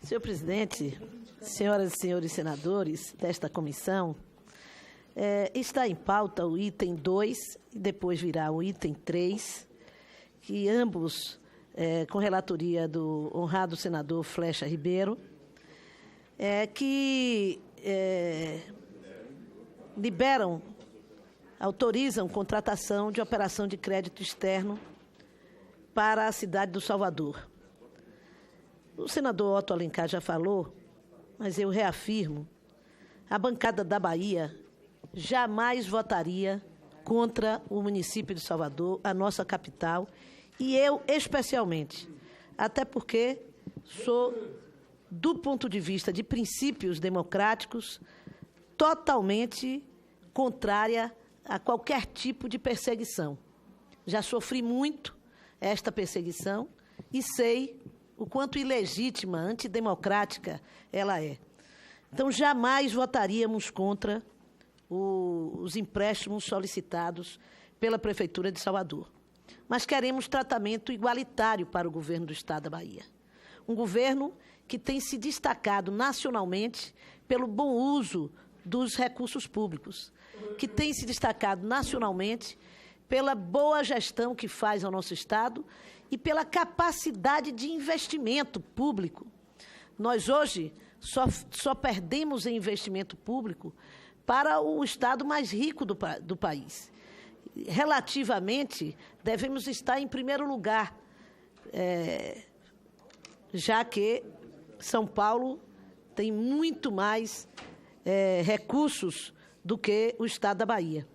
Senhor presidente, senhoras e senhores senadores desta comissão, está em pauta o item 2 e depois virá o item 3, que ambos, com relatoria do honrado senador Flecha Ribeiro, que autorizam contratação de operação de crédito externo para a cidade do Salvador. O senador Otto Alencar já falou, mas eu reafirmo, a bancada da Bahia jamais votaria contra o município de Salvador, a nossa capital, e eu especialmente, até porque sou, do ponto de vista de princípios democráticos, totalmente contrária a qualquer tipo de perseguição. Já sofri muito esta perseguição e sei o quanto ilegítima, antidemocrática ela é. Então, jamais votaríamos contra os empréstimos solicitados pela Prefeitura de Salvador. Mas queremos tratamento igualitário para o governo do Estado da Bahia. Um governo que tem se destacado nacionalmente pelo bom uso dos recursos públicos, que tem se destacado nacionalmente pela boa gestão que faz ao nosso Estado e pela capacidade de investimento público. Nós, hoje, só perdemos em investimento público para o Estado mais rico do país. Relativamente, devemos estar em primeiro lugar, já que São Paulo tem muito mais recursos do que o Estado da Bahia.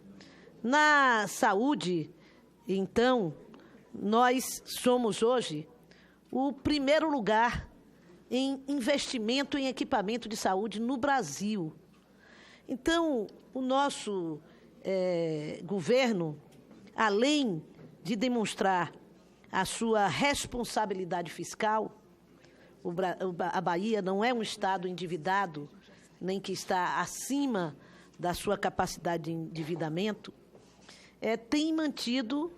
Na saúde, então, nós somos hoje o primeiro lugar em investimento em equipamento de saúde no Brasil. Então, o nosso governo, além de demonstrar a sua responsabilidade fiscal, a Bahia não é um Estado endividado, nem que está acima da sua capacidade de endividamento, tem mantido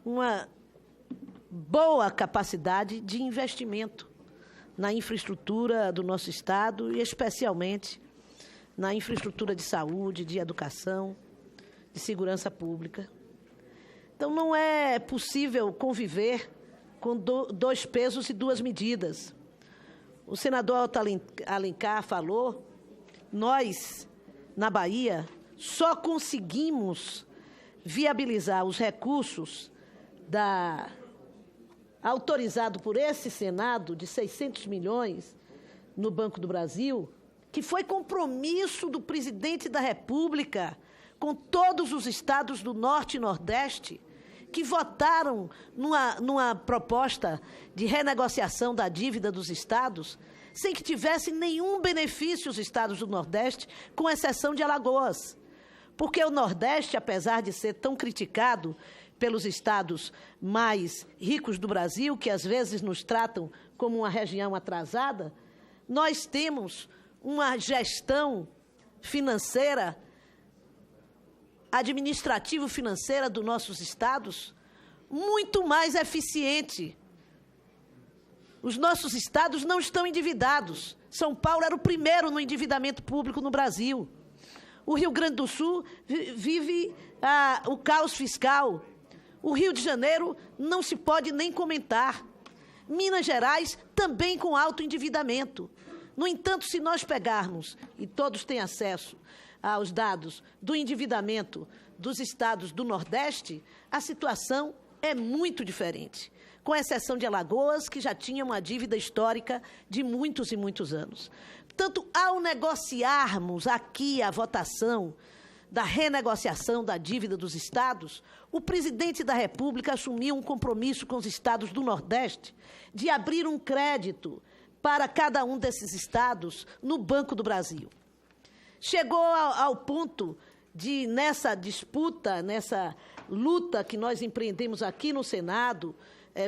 uma boa capacidade de investimento na infraestrutura do nosso Estado e, especialmente, na infraestrutura de saúde, de educação, de segurança pública. Então, não é possível conviver com dois pesos e duas medidas. O senador Otto Alencar falou, nós, na Bahia, só conseguimos viabilizar os recursos autorizado por esse Senado de 600 milhões no Banco do Brasil, que foi compromisso do presidente da República com todos os estados do Norte e Nordeste, que votaram numa proposta de renegociação da dívida dos estados, sem que tivessem nenhum benefício os estados do Nordeste, com exceção de Alagoas. Porque o Nordeste, apesar de ser tão criticado pelos estados mais ricos do Brasil, que às vezes nos tratam como uma região atrasada, nós temos uma gestão financeira, administrativo-financeira dos nossos estados muito mais eficiente. Os nossos estados não estão endividados. São Paulo era o primeiro no endividamento público no Brasil. O Rio Grande do Sul vive o caos fiscal. O Rio de Janeiro não se pode nem comentar. Minas Gerais também com alto endividamento. No entanto, se nós pegarmos, e todos têm acesso aos dados do endividamento dos estados do Nordeste, a situação é muito diferente, com exceção de Alagoas, que já tinha uma dívida histórica de muitos e muitos anos. Portanto, ao negociarmos aqui a votação da renegociação da dívida dos estados, o presidente da República assumiu um compromisso com os estados do Nordeste de abrir um crédito para cada um desses estados no Banco do Brasil. Chegou ao ponto de, nessa disputa, nessa luta que nós empreendemos aqui no Senado,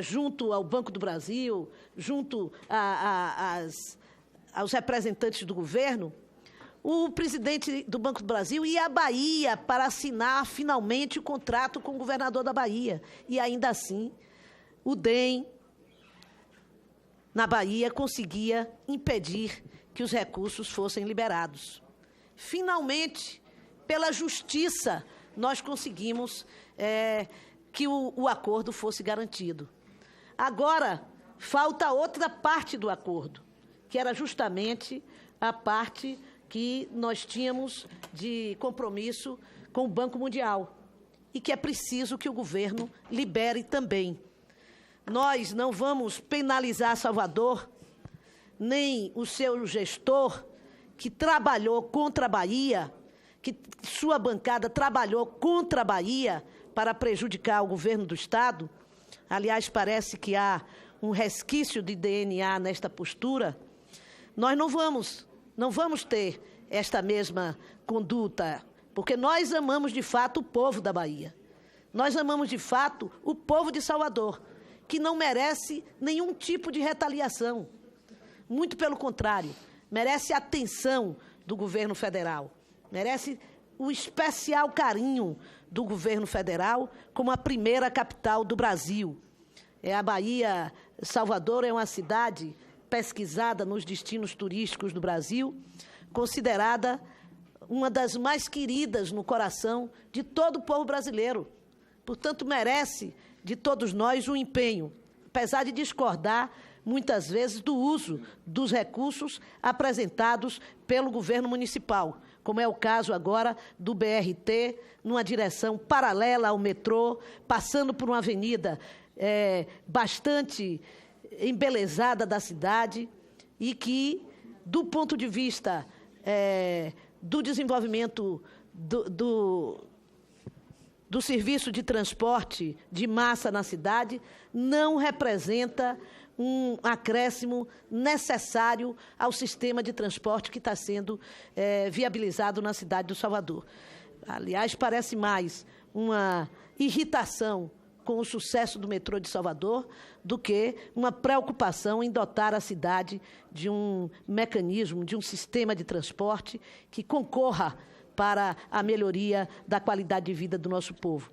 junto ao Banco do Brasil, junto aos representantes do governo, o presidente do Banco do Brasil ia à Bahia para assinar finalmente o contrato com o governador da Bahia. E ainda assim, o DEM, na Bahia conseguia impedir que os recursos fossem liberados. Finalmente, pela justiça, nós conseguimos que o acordo fosse garantido. Agora, falta outra parte do acordo, que era justamente a parte que nós tínhamos de compromisso com o Banco Mundial e que é preciso que o governo libere também. Nós não vamos penalizar Salvador, nem o seu gestor, que trabalhou contra a Bahia, que sua bancada trabalhou contra a Bahia para prejudicar o governo do Estado. Aliás, parece que há um resquício de DNA nesta postura. Nós não vamos ter esta mesma conduta, porque nós amamos, de fato, o povo da Bahia. Nós amamos, de fato, o povo de Salvador, que não merece nenhum tipo de retaliação. Muito pelo contrário, merece a atenção do governo federal, merece o especial carinho do governo federal como a primeira capital do Brasil. A Bahia, Salvador, é uma cidade pesquisada nos destinos turísticos do Brasil, considerada uma das mais queridas no coração de todo o povo brasileiro. Portanto, merece de todos nós um empenho, apesar de discordar muitas vezes do uso dos recursos apresentados pelo governo municipal, como é o caso agora do BRT, numa direção paralela ao metrô, passando por uma avenida bastante embelezada da cidade e que, do ponto de vista do desenvolvimento do serviço de transporte de massa na cidade, não representa um acréscimo necessário ao sistema de transporte que está sendo viabilizado na cidade do Salvador. Aliás, parece mais uma irritação com o sucesso do metrô de Salvador do que uma preocupação em dotar a cidade de um mecanismo, de um sistema de transporte que concorra para a melhoria da qualidade de vida do nosso povo.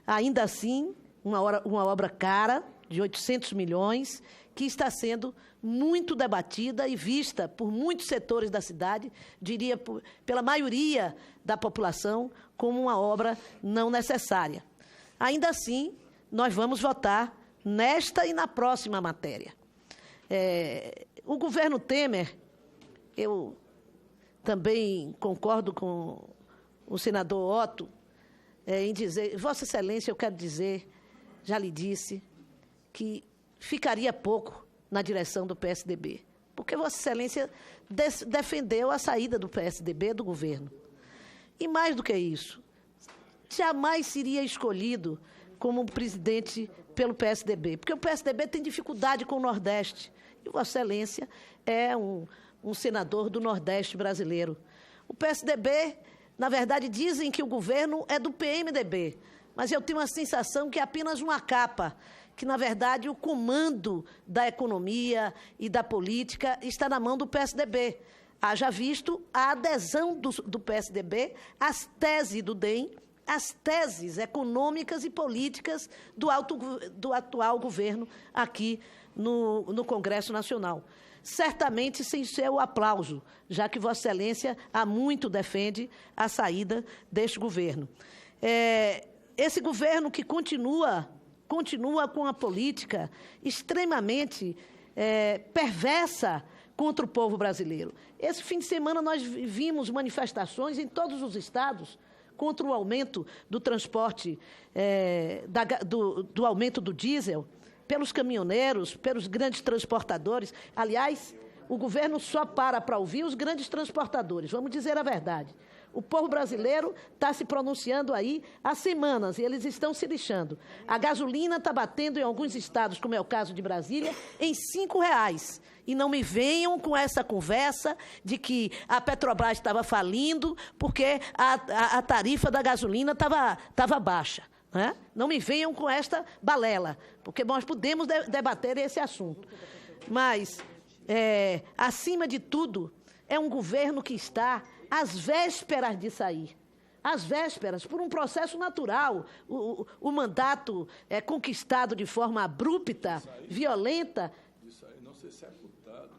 Ainda assim, uma obra cara, de 800 milhões, que está sendo muito debatida e vista por muitos setores da cidade, diria pela maioria da população, como uma obra não necessária. Ainda assim, nós vamos votar nesta e na próxima matéria. O governo Temer, eu também concordo com o senador Otto em dizer, Vossa Excelência, eu quero dizer, já lhe disse, que ficaria pouco na direção do PSDB, porque Vossa Excelência defendeu a saída do PSDB do governo. E mais do que isso, jamais seria escolhido como presidente pelo PSDB, porque o PSDB tem dificuldade com o Nordeste, e Vossa Excelência é um senador do Nordeste brasileiro. O PSDB, na verdade, dizem que o governo é do PMDB, mas eu tenho a sensação que é apenas uma capa, que, na verdade, o comando da economia e da política está na mão do PSDB. Haja visto a adesão do PSDB às teses do DEM, às teses econômicas e políticas do atual governo aqui no Congresso Nacional. Certamente sem seu aplauso, já que Vossa Excelência há muito defende a saída deste governo. Esse governo que continua com a política extremamente perversa contra o povo brasileiro. Esse fim de semana nós vimos manifestações em todos os estados contra o aumento do transporte, do aumento do diesel, pelos caminhoneiros, pelos grandes transportadores. Aliás, o governo só para ouvir os grandes transportadores, vamos dizer a verdade. O povo brasileiro está se pronunciando aí há semanas e eles estão se lixando. A gasolina está batendo em alguns estados, como é o caso de Brasília, em R$5. E não me venham com essa conversa de que a Petrobras estava falindo porque a tarifa da gasolina estava baixa. Né? Não me venham com esta balela, porque nós podemos debater esse assunto. Mas, acima de tudo, é um governo que está às vésperas de sair. Às vésperas, por um processo natural. O mandato é conquistado de forma abrupta, violenta. ser sepultado.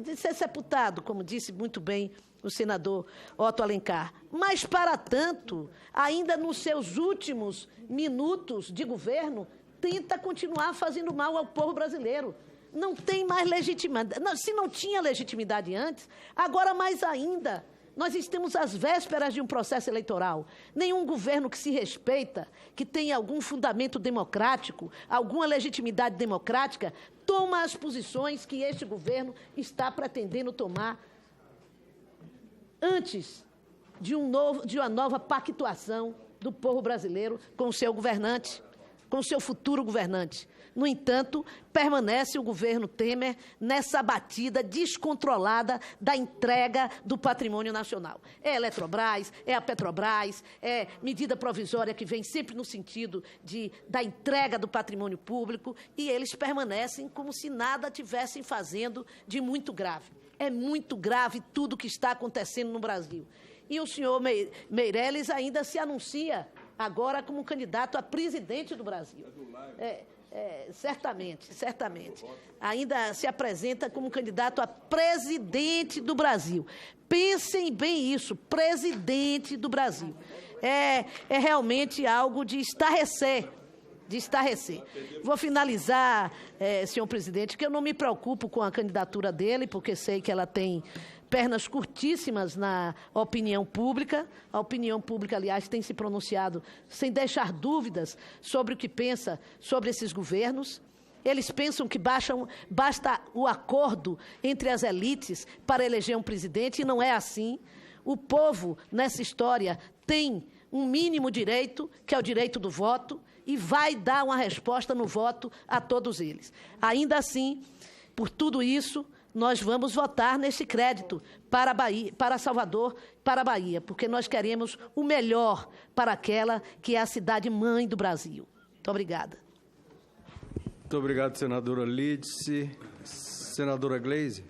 De ser sepultado, como disse muito bem o senador Otto Alencar. Mas, para tanto, ainda nos seus últimos minutos de governo, tenta continuar fazendo mal ao povo brasileiro. Não tem mais legitimidade. Se não tinha legitimidade antes, agora mais ainda. Nós estamos às vésperas de um processo eleitoral. Nenhum governo que se respeita, que tenha algum fundamento democrático, alguma legitimidade democrática, toma as posições que este governo está pretendendo tomar antes de uma nova pactuação do povo brasileiro com o seu governante, com o seu futuro governante. No entanto, permanece o governo Temer nessa batida descontrolada da entrega do patrimônio nacional. É a Eletrobras, é a Petrobras, é medida provisória que vem sempre no sentido da entrega do patrimônio público, e eles permanecem como se nada tivessem fazendo de muito grave. É muito grave tudo o que está acontecendo no Brasil. E o senhor Meirelles ainda se anuncia agora como candidato a presidente do Brasil. Certamente. Ainda se apresenta como candidato a presidente do Brasil. Pensem bem isso, presidente do Brasil. É realmente algo de estarrecer. Vou finalizar, senhor presidente, que eu não me preocupo com a candidatura dele, porque sei que ela tem pernas curtíssimas na opinião pública. A opinião pública, aliás, tem se pronunciado sem deixar dúvidas sobre o que pensa sobre esses governos. Eles pensam que basta o acordo entre as elites para eleger um presidente, e não é assim. O povo, nessa história, tem um mínimo direito, que é o direito do voto, e vai dar uma resposta no voto a todos eles. Ainda assim, por tudo isso, nós vamos votar nesse crédito para Bahia, para Salvador, para a Bahia, porque nós queremos o melhor para aquela que é a cidade-mãe do Brasil. Muito obrigada. Muito obrigado, senadora Lídice. Senadora Gleisi.